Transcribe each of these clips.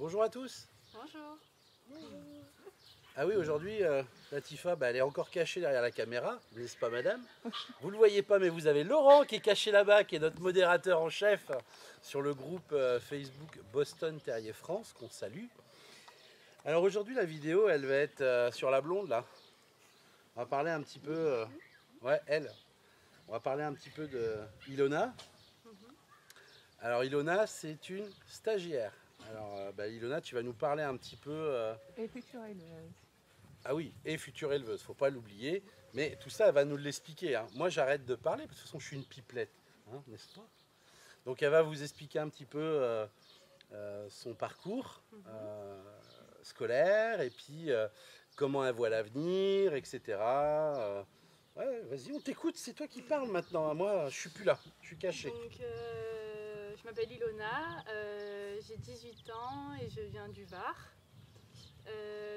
Bonjour à tous. Bonjour. Ah oui, aujourd'hui, Latifa, elle est encore cachée derrière la caméra, n'est-ce pas madame? Vous ne le voyez pas, mais vous avez Laurent qui est caché là-bas, qui est notre modérateur en chef sur le groupe Facebook Boston Terrier France, qu'on salue. Alors aujourd'hui, la vidéo, elle va être sur la blonde, là. On va parler un petit peu... ouais, elle. On va parler un petit peu de Ilona. Alors Ilona, c'est une stagiaire. Alors Ilona, tu vas nous parler un petit peu... Et future éleveuse. Ah oui, et future éleveuse, faut pas l'oublier. Mais tout ça, elle va nous l'expliquer. Hein. Moi, j'arrête de parler, parce que de toute façon, je suis une pipelette, hein, n'est-ce pas? Donc, elle va vous expliquer un petit peu son parcours scolaire, et puis comment elle voit l'avenir, etc. Ouais, vas-y, on t'écoute, c'est toi qui parles maintenant. Moi, je suis plus là, je suis caché. Donc, je m'appelle Ilona, j'ai 18 ans et je viens du Var.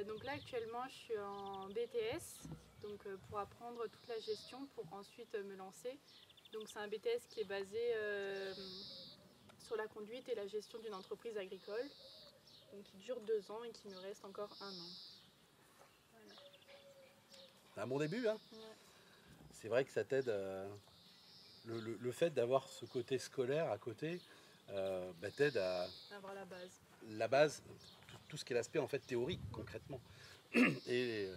Donc là, actuellement, je suis en BTS donc, pour apprendre toute la gestion pour ensuite me lancer. Donc, c'est un BTS qui est basé sur la conduite et la gestion d'une entreprise agricole, donc qui dure 2 ans et qui me reste encore 1 an. Voilà. C'est un bon début, hein. Ouais. C'est vrai que ça t'aide, le fait d'avoir ce côté scolaire à côté, t'aide à Avoir la base. la base, tout ce qui est l'aspect en fait théorique concrètement. Et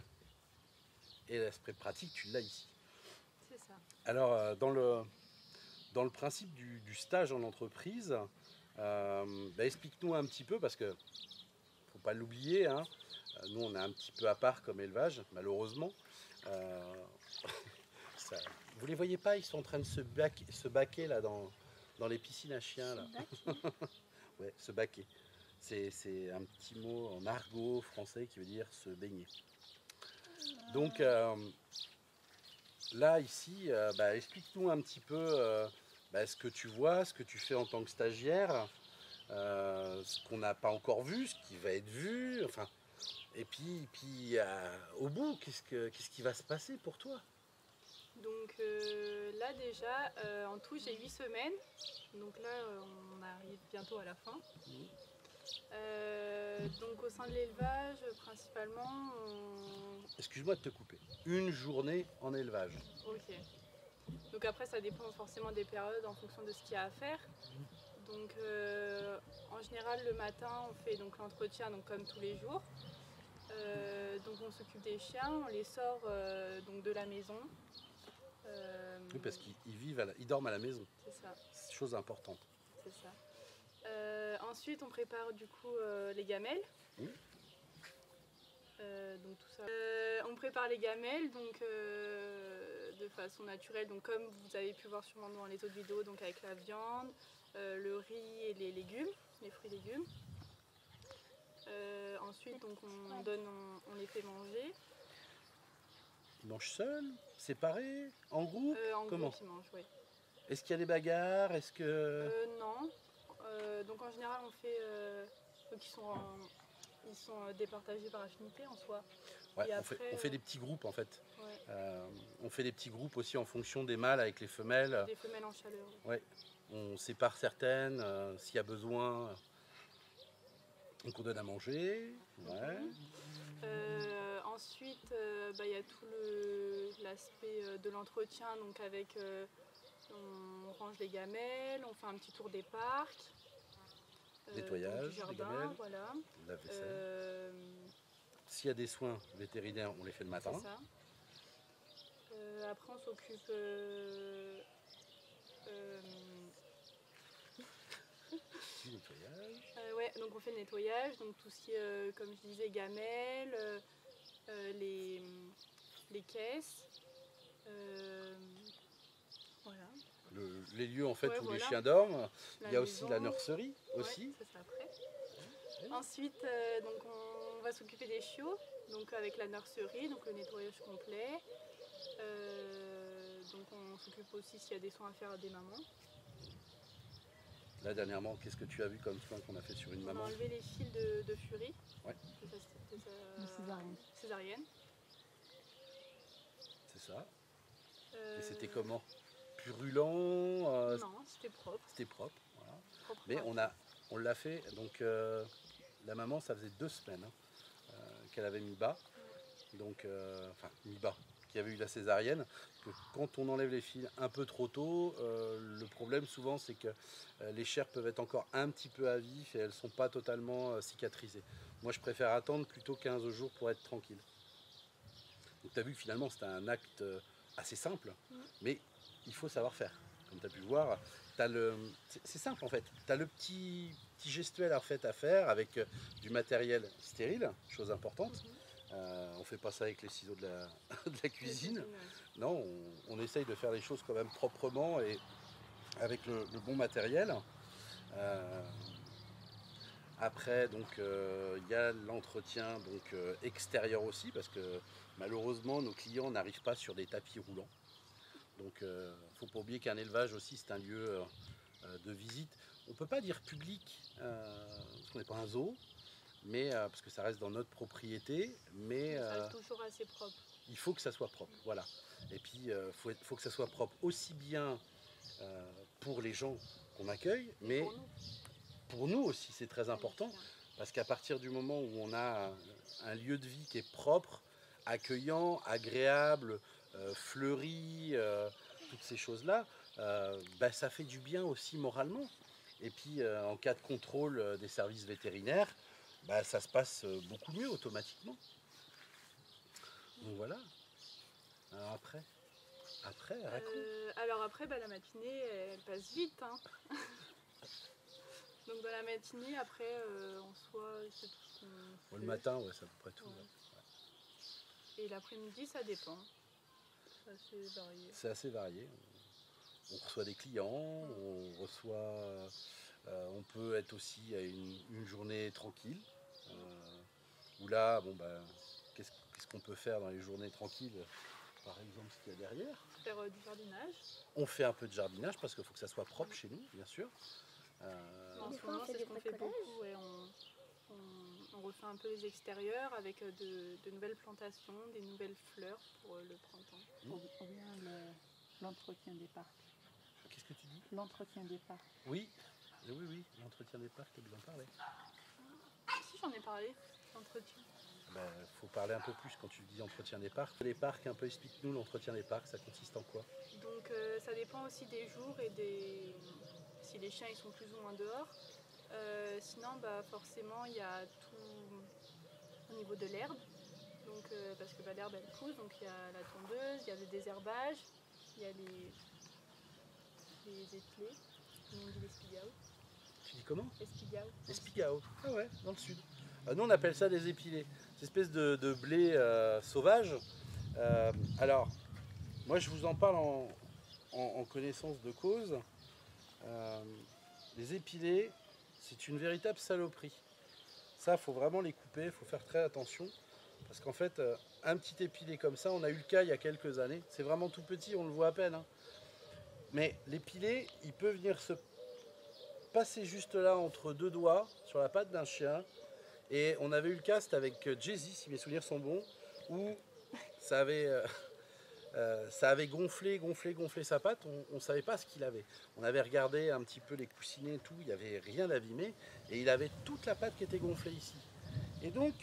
l'aspect pratique, tu l'as ici. C'est ça. Alors dans le principe du stage en entreprise, explique-nous un petit peu, parce que faut pas l'oublier, hein, nous on est un petit peu à part comme élevage, malheureusement. Vous les voyez pas, ils sont en train de se baquer là dans les piscines à chiens là. Ouais, se baquer. C'est un petit mot en argot français qui veut dire se baigner. Donc là ici, explique-nous un petit peu ce que tu vois, ce que tu fais en tant que stagiaire, ce qu'on n'a pas encore vu, ce qui va être vu, enfin, et puis au bout, qu'est-ce qui va se passer pour toi? Donc là déjà, en tout j'ai 8 semaines, donc là on arrive bientôt à la fin. Donc au sein de l'élevage, principalement, Excuse-moi de te couper. Une journée en élevage. Ok. Donc après ça dépend forcément des périodes en fonction de ce qu'il y a à faire. Donc en général le matin on fait donc l'entretien donc comme tous les jours. Donc on s'occupe des chiens, on les sort donc de la maison. Oui, parce qu'ils ils dorment à la maison. C'est ça. C'est chose importante. C'est ça. Ensuite, on prépare du coup les gamelles. Donc tout ça. On prépare les gamelles donc de façon naturelle, donc comme vous avez pu voir sûrement dans les autres vidéos, donc avec la viande, le riz et les légumes, les fruits et légumes. Ensuite, donc on les fait manger. Ils mangent seuls, séparés, en groupe? En Comment? groupe, ils mangent, oui. Est-ce qu'il y a des bagarres? Est-ce que... Non. Donc en général, on fait. Donc ils sont départagés par affinité en soi. Ouais, et on fait des petits groupes en fait. Ouais. On fait des petits groupes aussi en fonction des mâles avec les femelles. Des femelles en chaleur. Ouais. On sépare certaines s'il y a besoin. Donc on donne à manger. Ouais. Ensuite, il y a tout l'aspect de l'entretien, donc avec on range les gamelles, on fait un petit tour des parcs. Nettoyage, du jardin, des gamelles, voilà. la vaisselle. S'il y a des soins vétérinaires, on les fait le matin. C'est ça. Après, on s'occupe du nettoyage. Ouais, donc on fait le nettoyage, donc tout ce qui est, comme je disais, gamelles, les caisses. Voilà. Les lieux en fait où voilà. les chiens dorment. Il y a aussi maison. la nurserie aussi. Ouais, ça c'est après. Ensuite, donc on va s'occuper des chiots, donc avec la nurserie, donc le nettoyage complet. Donc on s'occupe aussi s'il y a des soins à faire à des mamans. Là dernièrement, qu'est-ce que tu as vu comme soin qu'on a fait sur une maman? On a enlevé les fils de furie. Ouais. Césarienne. C'est ça. Et c'était comment? Purulent? Non, c'était propre. C'était propre, voilà. Propre. Mais on l'a fait donc la maman, ça faisait 2 semaines qu'elle avait mis bas. Donc, enfin, mis bas, qui avait eu la césarienne. Que quand on enlève les fils un peu trop tôt, le problème souvent c'est que les chairs peuvent être encore un petit peu à vif et elles ne sont pas totalement cicatrisées. Moi je préfère attendre plutôt 15 jours pour être tranquille. Donc tu as vu que finalement c'était un acte assez simple, mais il faut savoir faire. Comme tu as pu voir, c'est simple en fait. Tu as le petit gestuel en fait, à faire avec du matériel stérile, chose importante. On ne fait pas ça avec les ciseaux de la cuisine. Non, on essaye de faire les choses quand même proprement et avec le bon matériel. Après, donc, y a l'entretien extérieur aussi, parce que malheureusement, nos clients n'arrivent pas sur des tapis roulants. Donc, il ne faut pas oublier qu'un élevage aussi, c'est un lieu de visite. On ne peut pas dire public, parce qu'on n'est pas un zoo, mais, parce que ça reste dans notre propriété. Mais ça reste toujours assez propre. Il faut que ça soit propre, voilà. Et puis, il faut que ça soit propre aussi bien pour les gens qu'on accueille, mais pour nous aussi, c'est très important. Parce qu'à partir du moment où on a un lieu de vie qui est propre, accueillant, agréable, fleuri, toutes ces choses-là, ça fait du bien aussi moralement. Et puis, en cas de contrôle des services vétérinaires, ça se passe beaucoup mieux automatiquement. Donc voilà. Alors après, raconte. Alors après, la matinée, elle passe vite. Hein. Donc dans la matinée, après, en soi, c'est tout ce qu'on fait. Le matin, ouais, c'est à peu près tout. Ouais. Ouais. Et l'après-midi, ça dépend. C'est assez varié. C'est assez varié. On reçoit des clients, on reçoit... on peut être aussi à une journée tranquille. Où là, qu'est-ce qu'on peut faire dans les journées tranquilles? Par exemple, ce qu'il y a derrière. Faire du jardinage. On fait un peu de jardinage parce qu'il faut que ça soit propre chez nous, bien sûr. En ce moment, c'est ce qu'on fait beaucoup. Et on refait un peu les extérieurs avec de nouvelles plantations, des nouvelles fleurs pour le printemps. Ou bien l'entretien des parcs. Qu'est-ce que tu dis? L'entretien des parcs. Oui, l'entretien des parcs, tu as besoin de parler. Si, j'en ai parlé, l'entretien. Faut parler un peu plus quand tu dis entretien des parcs. Les parcs, un peu, explique-nous l'entretien des parcs, ça consiste en quoi? Donc ça dépend aussi des jours et si les chiens ils sont plus ou moins dehors. Sinon, forcément, il y a tout au niveau de l'herbe. Donc, parce que l'herbe elle pousse, donc il y a la tondeuse, il y a le désherbage, il y a les ételés, on dit l'espigao. Tu dis comment? Espigao. Espigao, ah ouais, dans le sud. Nous on appelle ça des épilés, cette espèce de blé sauvage. Alors, moi je vous en parle en connaissance de cause. Les épilés, c'est une véritable saloperie. Ça, il faut vraiment les couper, il faut faire très attention. Parce qu'en fait, un petit épilé comme ça, on a eu le cas il y a quelques années. C'est vraiment tout petit, on le voit à peine. Hein. Mais l'épilé, il peut venir se passer juste là, entre deux doigts, sur la patte d'un chien. Et on avait eu le cas, c'était avec Jay-Z, si mes souvenirs sont bons, où ça avait gonflé sa patte, on ne savait pas ce qu'il avait. On avait regardé un petit peu les coussinets et tout, il n'y avait rien d'abîmé, et il avait toute la patte qui était gonflée ici. Et donc,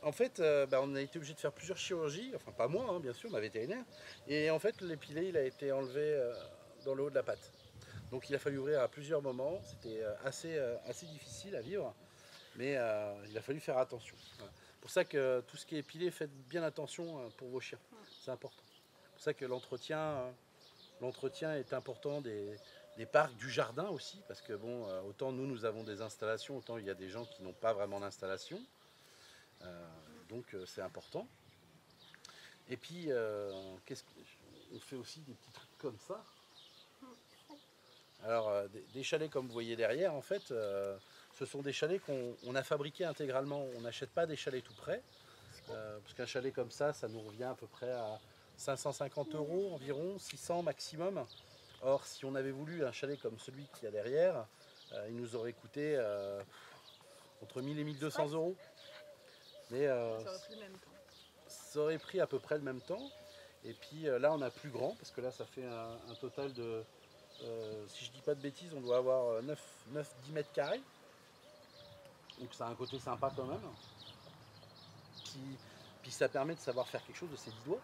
en fait, on a été obligé de faire plusieurs chirurgies, enfin pas moi, hein, bien sûr, ma vétérinaire, et en fait, l'épilé, il a été enlevé dans le haut de la patte. Donc il a fallu ouvrir à plusieurs moments, c'était assez difficile à vivre, mais il a fallu faire attention. Voilà. C'est pour ça que tout ce qui est épilé, faites bien attention pour vos chiens, c'est important. C'est pour ça que l'entretien est important des parcs, du jardin aussi, parce que autant nous avons des installations, autant il y a des gens qui n'ont pas vraiment d'installation, donc c'est important. Et puis, on fait aussi des petits trucs comme ça. Alors, des chalets comme vous voyez derrière, en fait, ce sont des chalets qu'on a fabriqués intégralement. On n'achète pas des chalets tout prêts, parce qu'un chalet comme ça nous revient à peu près à 550 € environ, 600 maximum. Or, si on avait voulu un chalet comme celui qu'il y a derrière, il nous aurait coûté entre 1000 et 1200 €. Mais ça aurait pris le même temps. Ça aurait pris à peu près le même temps. Et puis là, on a plus grand, parce que là, ça fait un total de... si je dis pas de bêtises, on doit avoir 9-10 mètres carrés. Donc ça a un côté sympa quand même. Puis ça permet de savoir faire quelque chose de ses 10 doigts.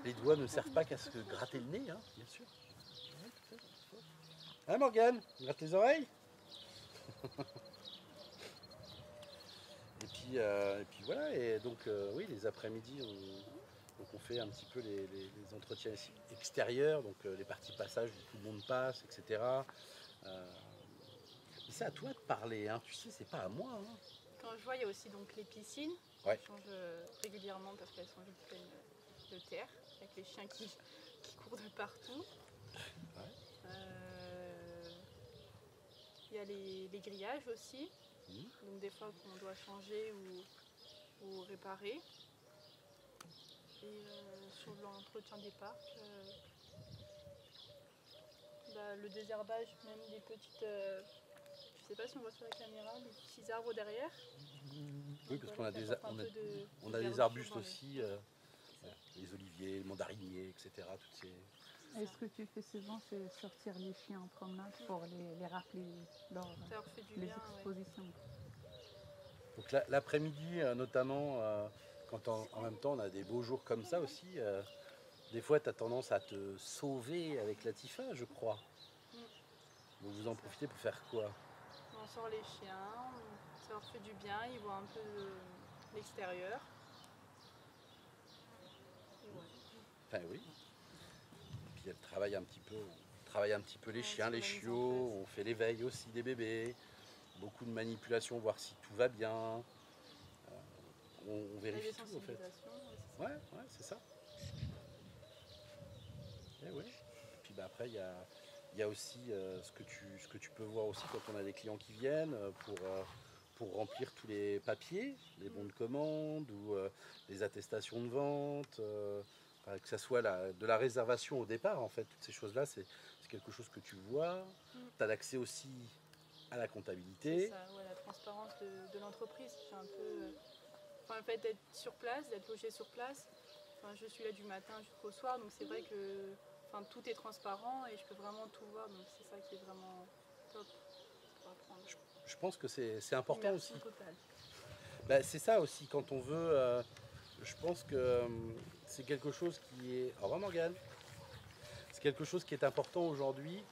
Les doigts ne servent pas qu'à se gratter le nez, hein, bien sûr. Ouais, tout à fait. Hein Morgane, gratte les oreilles. Et puis voilà, et donc oui, les après-midi, on fait un petit peu les entretiens extérieurs, donc les parties passage où tout le monde passe, etc. Mais c'est à toi de parler, hein, tu sais, c'est pas à moi. Hein. Quand je vois, il y a aussi donc les piscines. Ouais. Je change régulièrement parce qu'elles sont vite pleines de terre, avec les chiens qui courent de partout. Ouais. Il y a les grillages aussi. Donc des fois qu'on doit changer ou réparer. Et sur l'entretien des parcs, le désherbage, même des petites... je sais pas si on voit sur la caméra, des petits arbres derrière. Oui, parce qu'on a on a des arbustes aussi, les oliviers, les mandariniers, etc. Toutes ces... Et ce que tu fais souvent, c'est sortir les chiens en promenade pour les rappeler lors Ça leur fait du les bien, expositions. Donc l'après-midi, notamment, quand en même temps on a des beaux jours comme ça aussi, des fois tu as tendance à te sauver avec Latifa, je crois. Donc vous en profitez pour faire quoi? On sort les chiens, ça leur fait du bien, ils voient un peu l'extérieur. Enfin oui. Et puis elle travaille un petit peu, on travaille un petit peu les chiens, les chiots, on fait l'éveil aussi des bébés, beaucoup de manipulations, voir si tout va bien. On vérifie tout en fait. Ouais, c'est ça. Et ouais. Et puis après il y a aussi ce que tu peux voir aussi quand on a des clients qui viennent pour remplir tous les papiers, les bons de commande ou les attestations de vente, que ça soit de la réservation au départ en fait, toutes ces choses-là, c'est quelque chose que tu vois. Tu as l'accès aussi à la comptabilité. C'est ça, ouais, la transparence de l'entreprise. J'ai un peu, le fait d'être sur place, d'être logé sur place. Je suis là du matin jusqu'au soir, donc c'est vrai que tout est transparent et je peux vraiment tout voir, donc c'est ça qui est vraiment top pour apprendre. Je pense que c'est important aussi. Totale. C'est ça aussi, quand on veut, je pense que c'est quelque chose qui est... Au revoir Morgane. C'est quelque chose qui est important aujourd'hui,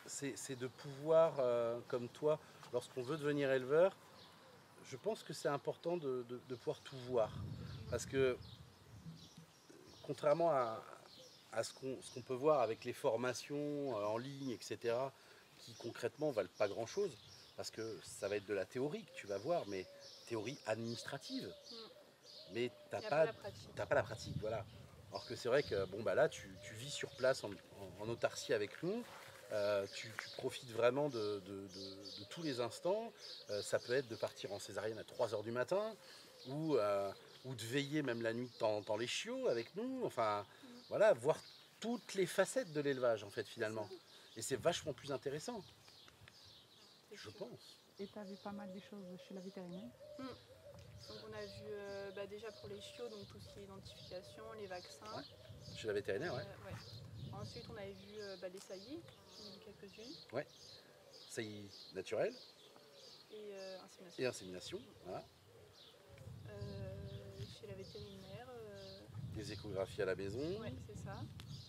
c'est de pouvoir, comme toi, lorsqu'on veut devenir éleveur, je pense que c'est important de pouvoir tout voir. Parce que, contrairement à ce qu'on peut voir avec les formations en ligne, etc., qui concrètement valent pas grand-chose, parce que ça va être de la théorie que tu vas voir, mais théorie administrative. Mais tu n'as pas la pratique, voilà. Alors que c'est vrai que là, tu vis sur place en autarcie avec nous. Tu profites vraiment de tous les instants. Ça peut être de partir en césarienne à 3h du matin ou de veiller même la nuit dans les chiots avec nous. Enfin, voilà, voir toutes les facettes de l'élevage en fait finalement. Et c'est vachement plus intéressant, je pense. Et tu as vu pas mal de choses chez la vétérinaire. Donc on a vu déjà pour les chiots, donc tout ce qui est identification, les vaccins. Ouais. Chez la vétérinaire, ouais. Ensuite on avait vu les saillies, quelques-unes. Ouais. Saillies naturelles. Et insémination. Et insémination, voilà. Chez la vétérinaire. Les échographies à la maison. Oui, c'est ça.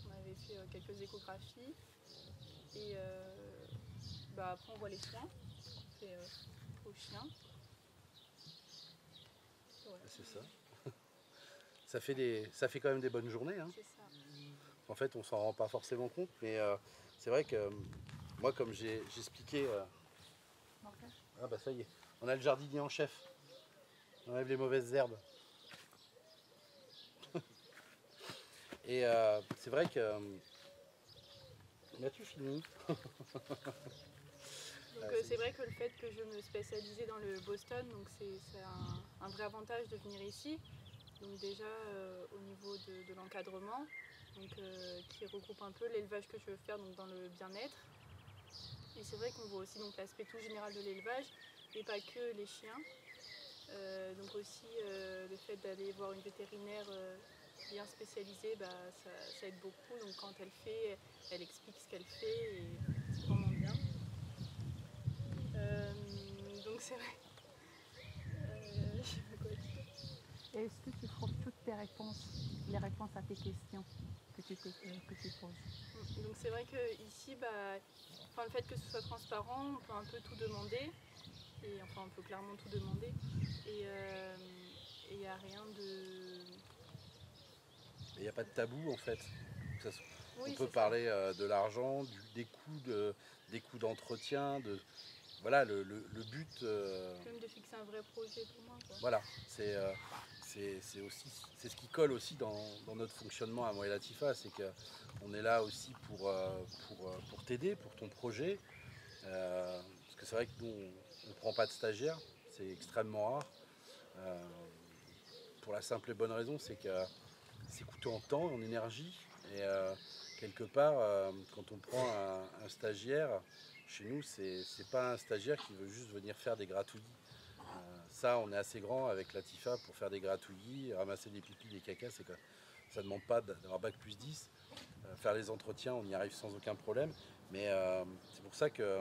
On avait fait quelques échographies. Et après on voit les soins. On fait aux chiens. Ouais. C'est ça. Ça fait quand même des bonnes journées. Hein. C'est ça. En fait, on s'en rend pas forcément compte, mais c'est vrai que moi, comme j'ai expliqué... Ah bah ça y est, on a le jardinier en chef. On enlève les mauvaises herbes. Et c'est vrai que... As-tu fini? Donc c'est vrai que le fait que je me spécialisais dans le Boston, donc c'est un vrai avantage de venir ici. Donc déjà au niveau de l'encadrement, qui regroupe un peu l'élevage que je veux faire donc dans le bien-être. Et c'est vrai qu'on voit aussi l'aspect tout général de l'élevage et pas que les chiens. Donc aussi le fait d'aller voir une vétérinaire bien spécialisée, ça aide beaucoup. Donc quand elle explique ce qu'elle fait et c'est vraiment bien. Donc c'est vrai. Je sais pas quoi dire. Et est-ce que tu trouves toutes tes réponses, les réponses à tes questions que tu poses? Donc c'est vrai que ici, enfin, le fait que ce soit transparent, on peut un peu tout demander. Et enfin, on peut clairement tout demander. Et il n'y a rien de... Il n'y a pas de tabou en fait. Ça se- Oui, on peut c'est ça. parler de l'argent, des coûts d'entretien, voilà le but. Même de fixer un vrai projet pour moi, quoi. Voilà, c'est ce qui colle aussi dans notre fonctionnement à moi et Latifa, c'est qu'on est là aussi pour t'aider, pour ton projet. Parce que c'est vrai que nous, on ne prend pas de stagiaires, c'est extrêmement rare. Euh, pour la simple et bonne raison, c'est que c'est coûteux en temps, en énergie. Et quelque part, quand on prend un stagiaire, chez nous, c'est pas un stagiaire qui veut juste venir faire des gratouillis. Ça, on est assez grand avec Latifa pour faire des gratouillis, ramasser des pipis, des cacas, c'est que ça ne demande pas d'avoir bac plus 10. Faire les entretiens, on y arrive sans aucun problème. Mais c'est pour ça que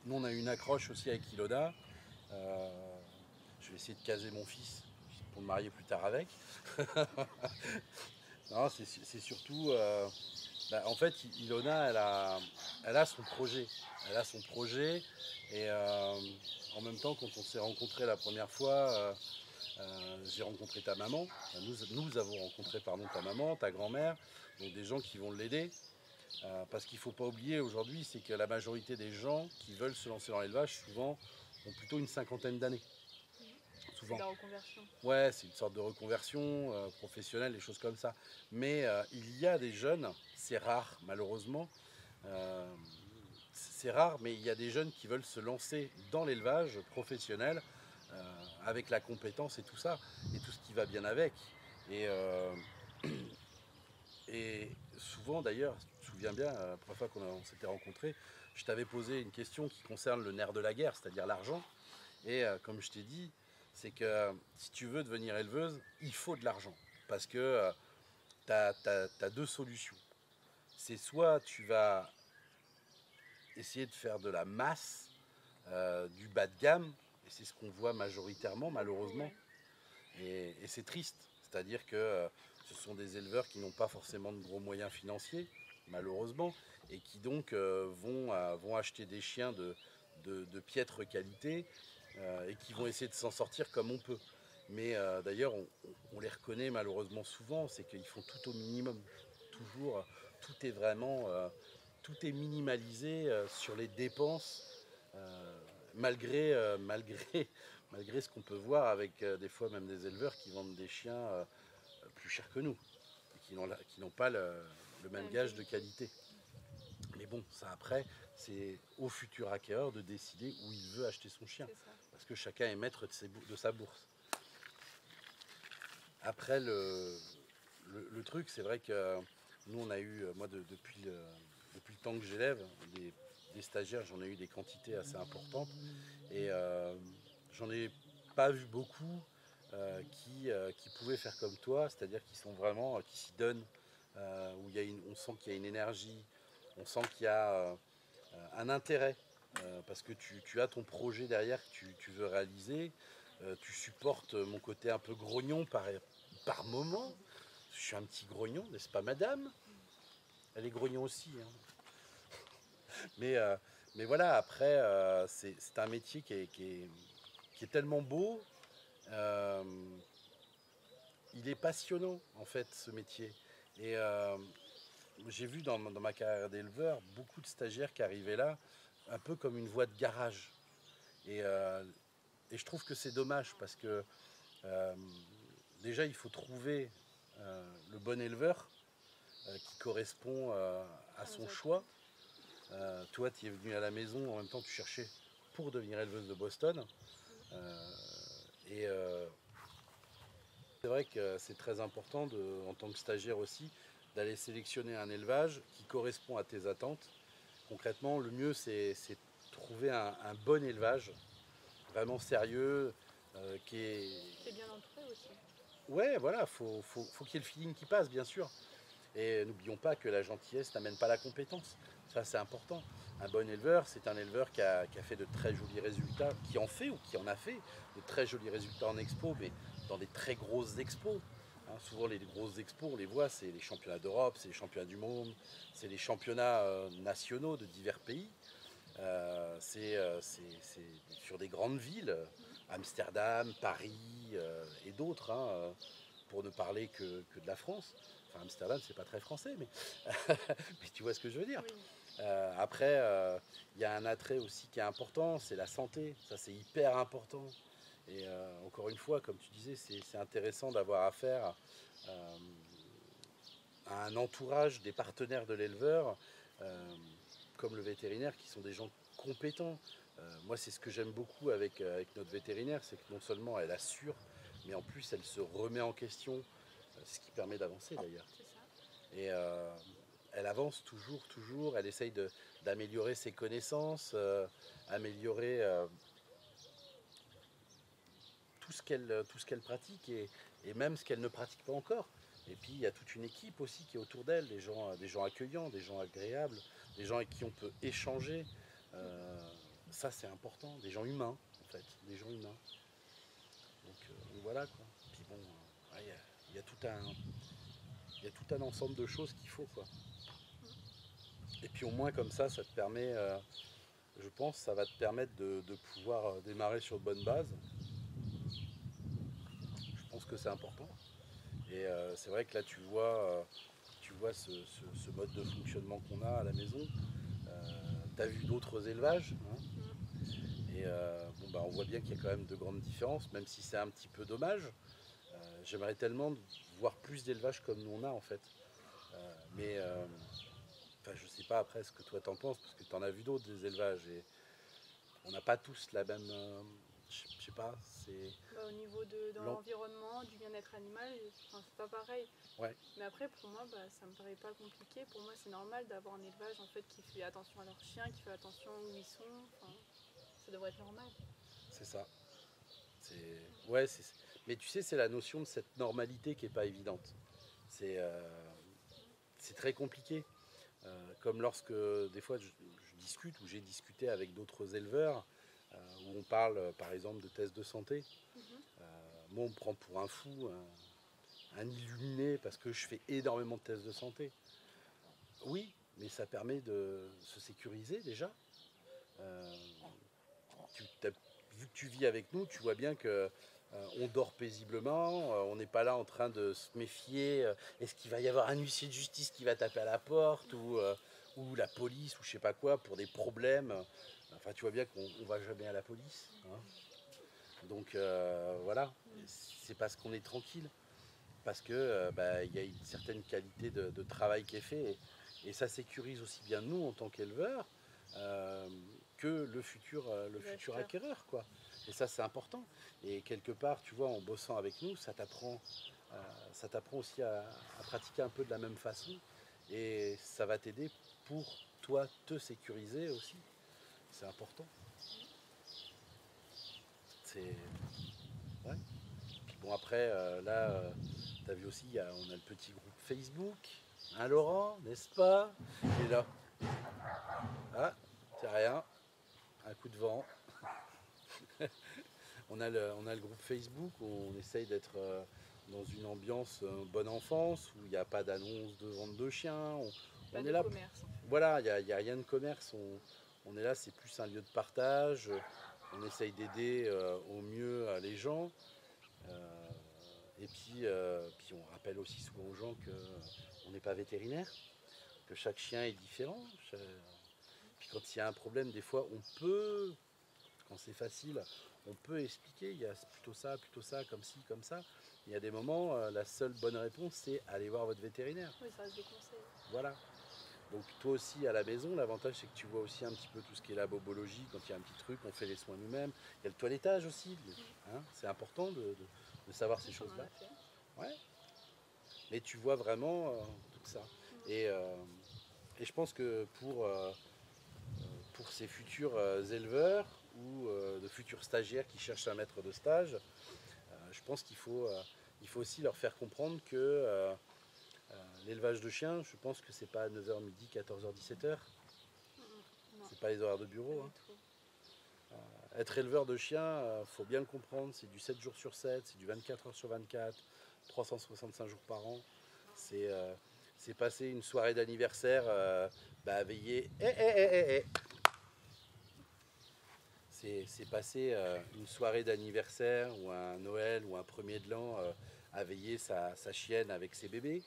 nous, on a eu une accroche aussi avec Ilona. Je vais essayer de caser mon fils pour me marier plus tard avec. Non, c'est surtout. En fait, Ilona, elle a son projet. Elle a son projet. Et en même temps, quand on s'est rencontrés la première fois, j'ai rencontré ta maman. Nous avons rencontré pardon, ta maman, ta grand-mère, donc des gens qui vont l'aider. Parce qu'il ne faut pas oublier aujourd'hui, c'est que la majorité des gens qui veulent se lancer dans l'élevage, souvent, ont plutôt une cinquantaine d'années. C'est de la reconversion. Ouais, c'est une sorte de reconversion professionnelle, des choses comme ça. Mais il y a des jeunes, c'est rare malheureusement, euh, c'est rare, mais il y a des jeunes qui veulent se lancer dans l'élevage professionnel avec la compétence et tout ça, et tout ce qui va bien avec. Et, et souvent d'ailleurs, tu te souviens bien, la première fois qu'on s'était rencontrés, je t'avais posé une question qui concerne le nerf de la guerre, c'est-à-dire l'argent. Et comme je t'ai dit, c'est que si tu veux devenir éleveuse, il faut de l'argent. Parce que tu as deux solutions. C'est soit tu vas essayer de faire de la masse, du bas de gamme, et c'est ce qu'on voit majoritairement malheureusement, et c'est triste. C'est-à-dire que ce sont des éleveurs qui n'ont pas forcément de gros moyens financiers, malheureusement, et qui donc vont acheter des chiens de piètre qualité et qui vont essayer de s'en sortir comme on peut. Mais d'ailleurs, on les reconnaît malheureusement souvent, c'est qu'ils font tout au minimum. Toujours, tout est vraiment, tout est minimalisé sur les dépenses, malgré ce qu'on peut voir avec des fois même des éleveurs qui vendent des chiens plus chers que nous, et qui n'ont pas le même gage de qualité. Mais bon, ça après, c'est au futur acquéreur de décider où il veut acheter son chien. Parce que chacun est maître de sa bourse. Après, le truc, c'est vrai que nous, on a eu, moi, depuis le temps que j'élève, des stagiaires, j'en ai eu des quantités assez importantes. Et j'en ai pas vu beaucoup qui pouvaient faire comme toi, c'est-à-dire qui sont vraiment, qui s'y donnent, où on sent qu'il y a une énergie, on sent qu'il y a un intérêt, parce que tu as ton projet derrière que tu veux réaliser, tu supportes mon côté un peu grognon par moment. Je suis un petit grognon, n'est-ce pas madame? Elle est grognon aussi. Mais, euh, mais voilà, après, c'est un métier qui est tellement beau. euh, il est passionnant, en fait, ce métier. Et j'ai vu dans ma carrière d'éleveur beaucoup de stagiaires qui arrivaient là, un peu comme une voie de garage. Et, euh, et je trouve que c'est dommage parce que euh, déjà, il faut trouver le bon éleveur qui correspond à son choix. Toi, tu es venu à la maison, en même temps, tu cherchais pour devenir éleveuse de Boston. Euh, et c'est vrai que c'est très important, en tant que stagiaire aussi, d'aller sélectionner un élevage qui correspond à tes attentes. Concrètement, le mieux, c'est trouver un bon élevage, vraiment sérieux, Qui est bien entouré aussi. Ouais, voilà, faut qu'il y ait le feeling qui passe, bien sûr. Et n'oublions pas que la gentillesse n'amène pas la compétence. Ça, c'est important. Un bon éleveur, c'est un éleveur qui a fait de très jolis résultats, qui en fait ou qui en a fait de très jolis résultats en expo, mais dans des très grosses expos. Hein, souvent, les grosses expos, on les voit, c'est les championnats d'Europe, c'est les championnats du monde, c'est les championnats nationaux de divers pays. C'est sur des grandes villes, Amsterdam, Paris et d'autres, hein, pour ne parler que de la France. Enfin, Amsterdam, c'est pas très français, mais, mais tu vois ce que je veux dire. Oui. Après, il y a un attrait aussi qui est important, c'est la santé. Ça, c'est hyper important. Et encore une fois, comme tu disais, c'est intéressant d'avoir affaire à un entourage des partenaires de l'éleveur, comme le vétérinaire, qui sont des gens compétents. Moi, c'est ce que j'aime beaucoup avec notre vétérinaire, c'est que non seulement elle assure, mais en plus, elle se remet en question, ce qui permet d'avancer d'ailleurs. C'est ça. Et elle avance toujours, elle essaye d'améliorer ses connaissances, améliorer tout ce qu'elle pratique et même ce qu'elle ne pratique pas encore. Et puis il y a toute une équipe aussi qui est autour d'elle, des gens accueillants, des gens agréables, des gens avec qui on peut échanger. Ça c'est important, des gens humains en fait, des gens humains. Donc voilà quoi. Puis bon, ouais, il y a tout un ensemble de choses qu'il faut quoi. Et puis au moins comme ça te permet, je pense, ça va te permettre de pouvoir démarrer sur de bonnes bases. Je pense que c'est important. Et c'est vrai que là tu vois ce mode de fonctionnement qu'on a à la maison. Tu as vu d'autres élevages, hein, et bon, bah, on voit bien qu'il y a quand même de grandes différences, même si c'est un petit peu dommage. J'aimerais tellement voir plus d'élevages comme nous on a en fait. Mais enfin, je sais pas après ce que toi t'en penses, parce que tu en as vu d'autres des élevages et on n'a pas tous la même. Je sais pas, c'est. Au niveau de l'environnement, du bien-être animal, enfin, c'est pas pareil. Ouais. Mais après, pour moi, ça me paraît pas compliqué. Pour moi, c'est normal d'avoir un élevage en fait, qui fait attention à leurs chiens, qui fait attention où ils sont. Enfin, ça devrait être normal. C'est ça. Ouais, mais tu sais, c'est la notion de cette normalité qui n'est pas évidente. C'est très compliqué. Comme lorsque des fois je discute ou j'ai discuté avec d'autres éleveurs où on parle par exemple de tests de santé. Moi on me prend pour un fou, un illuminé parce que je fais énormément de tests de santé. Oui, mais ça permet de se sécuriser déjà. Vu que tu vis avec nous, tu vois bien que on dort paisiblement, on n'est pas là en train de se méfier. Est-ce qu'il va y avoir un huissier de justice qui va taper à la porte ou la police ou je sais pas quoi pour des problèmes. Enfin, tu vois bien qu'on ne va jamais à la police. Hein. Donc voilà, c'est parce qu'on est tranquille, parce que y a une certaine qualité de travail qui est fait et ça sécurise aussi bien nous en tant qu'éleveurs que le futur acquéreur quoi. Et ça c'est important. Et quelque part, tu vois, en bossant avec nous, ça t'apprend aussi à pratiquer un peu de la même façon. Et ça va t'aider pour toi te sécuriser aussi. C'est important. C'est. Ouais. Puis bon après, là, t'as vu aussi, on a le petit groupe Facebook. Hein Laurent, n'est-ce pas? Et là. Ah, c'est rien. Un coup de vent. on a le groupe Facebook où on essaye d'être dans une ambiance bonne enfance, où il n'y a pas d'annonce de vente de chiens. Pas on de est là. Commerce. Voilà, il n'y a rien de commerce. On est là, c'est plus un lieu de partage. On essaye d'aider au mieux les gens. Et puis on rappelle aussi souvent aux gens qu'on n'est pas vétérinaire, que chaque chien est différent. Puis quand il y a un problème, des fois, on peut, quand c'est facile, on peut expliquer, il y a plutôt ça, comme ci, comme ça. Il y a des moments, la seule bonne réponse, c'est aller voir votre vétérinaire. Oui, ça reste des conseils. Voilà. Donc toi aussi à la maison, l'avantage c'est que tu vois aussi un petit peu tout ce qui est la bobologie, quand il y a un petit truc, on fait les soins nous-mêmes. Il y a le toilettage aussi, hein, c'est important de savoir ces choses-là. Ouais. Mais tu vois vraiment tout ça. Et je pense que pour ces futurs éleveurs ou de futurs stagiaires qui cherchent un maître de stage, je pense qu'il faut aussi leur faire comprendre que l'élevage de chiens, je pense que c'est pas à 9h, midi, 14h, 17h. Non, C'est pas les horaires de pas bureau. Hein. du tout. Être éleveur de chiens, faut bien le comprendre, c'est du 7 jours sur 7, c'est du 24 heures sur 24, 365 jours par an. C'est passer une soirée d'anniversaire à veiller. C'est passer une soirée d'anniversaire ou un Noël ou un premier de l'an à veiller sa chienne avec ses bébés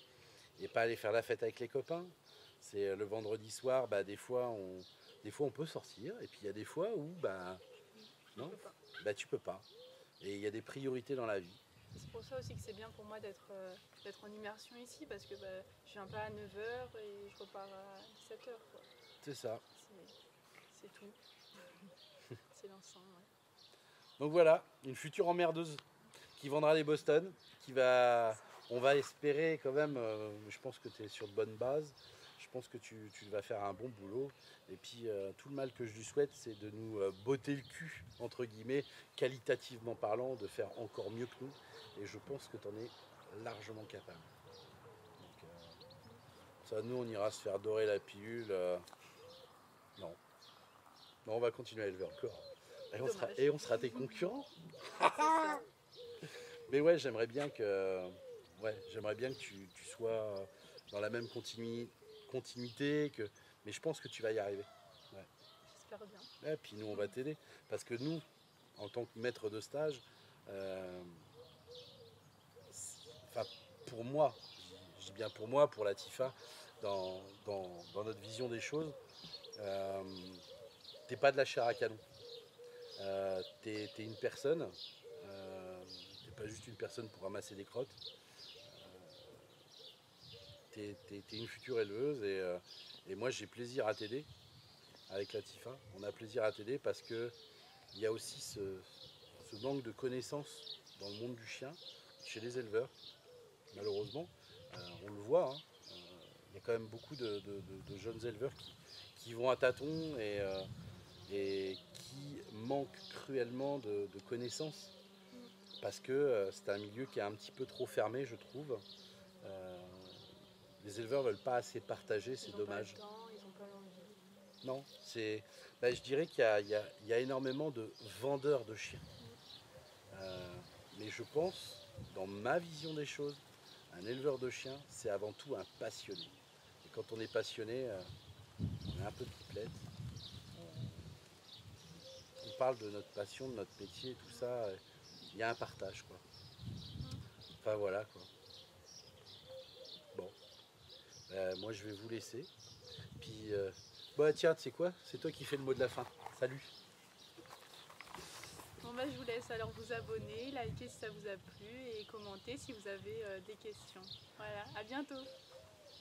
et pas aller faire la fête avec les copains. C'est le vendredi soir, des fois on peut sortir et puis il y a des fois où non, tu peux pas. Et il y a des priorités dans la vie. C'est pour ça aussi que c'est bien pour moi d'être en immersion ici, parce que je viens pas à 9h et je repars à 17h. C'est ça. C'est tout. C'est l'ensemble. Ouais. Donc voilà, une future emmerdeuse qui vendra les Boston, on va espérer quand même, je pense que tu es sur de bonnes bases, je pense que tu vas faire un bon boulot. Et puis tout le mal que je lui souhaite, c'est de nous botter le cul, entre guillemets, qualitativement parlant, de faire encore mieux que nous. Et je pense que tu en es largement capable. Donc, ça, nous, on ira se faire dorer la pilule. Non. Non, on va continuer à élever encore. Et on sera tes concurrents. Mais ouais, j'aimerais bien que tu sois dans la même continuité que. Mais je pense que tu vas y arriver. Ouais. J'espère bien. Et puis nous, on va t'aider. Parce que nous, en tant que maître de stage, pour moi, je dis bien pour moi, pour la TIFA, dans notre vision des choses, t'es pas de la chair à canon. T'es une personne, t'es pas juste une personne pour ramasser des crottes. T'es une future éleveuse et moi j'ai plaisir à t'aider avec la TIFA. On a plaisir à t'aider parce que il y a aussi ce manque de connaissances dans le monde du chien chez les éleveurs. Malheureusement, on le voit. Hein. Il y a quand même beaucoup de jeunes éleveurs qui vont à tâtons et qui manquent cruellement de connaissances parce que c'est un milieu qui est un petit peu trop fermé, je trouve. Les éleveurs ne veulent pas assez partager, c'est dommage. Ils n'ont pas le temps, ils n'ont pas l'envie. Non, je dirais qu'il y a énormément de vendeurs de chiens. Mais je pense, dans ma vision des choses, un éleveur de chiens, c'est avant tout un passionné. Et quand on est passionné, on a un peu de pipelette. On parle de notre passion, de notre métier, tout ça. Il y a un partage, quoi. Enfin voilà, quoi. Bon. Moi, je vais vous laisser. Puis, tiens, tu sais quoi? C'est toi qui fais le mot de la fin. Salut. Bon, je vous laisse alors vous abonner, liker si ça vous a plu et commenter si vous avez des questions. Voilà, à bientôt.